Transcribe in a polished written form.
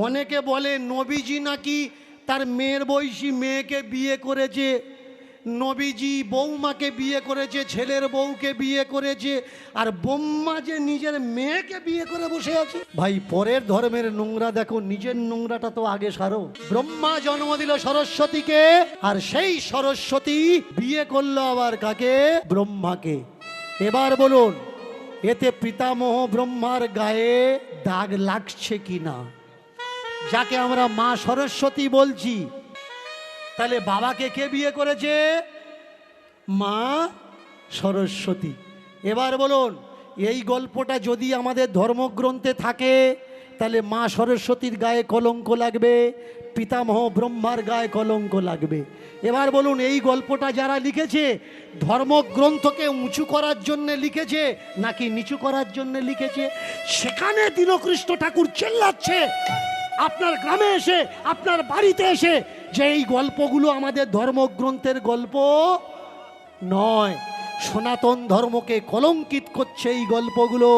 অনেকে বলে নবীজি নাকি তার মেয়ের বয়সী মেয়েকে বিয়ে করেছে, নবীজি বৌমাকে বিয়ে করেছে, ছেলের বউকে বিয়ে করেছে, আর ব্রহ্মা যে নিজের মেয়েকে বিয়ে করে বসে আছে। ভাই পরের ধর্মের নোংরা দেখো, নিজের নোংরাটা তো আগে সারো। ব্রহ্মা জন্ম দিল সরস্বতীকে, আর সেই সরস্বতী বিয়ে করলো আবার কাকে? ব্রহ্মাকে। এবার বলুন, এতে পিতামহ ব্রহ্মার গায়ে দাগ লাগছে কিনা? যাকে আমরা মা সরস্বতী বলছি, তাহলে বাবাকে কে বিয়ে করেছে? মা সরস্বতী। এবার বলুন, এই গল্পটা যদি আমাদের ধর্মগ্রন্থে থাকে, তাহলে মা সরস্বতীর গায়ে কলঙ্ক লাগবে, পিতামহ ব্রহ্মার গায়ে কলঙ্ক লাগবে। এবার বলুন, এই গল্পটা যারা লিখেছে, ধর্মগ্রন্থকে উঁচু করার জন্য লিখেছে নাকি নিচু করার জন্য লিখেছে? সেখানে দীনকৃষ্ণ ঠাকুর চেল্লাচ্ছে আপনার গ্রামে এসে, আপনার বাড়িতে এসে, যে এই গল্পগুলো আমাদের ধর্মগ্রন্থের গল্প নয়, সনাতন ধর্মকে কলঙ্কিত করছে এই গল্পগুলো।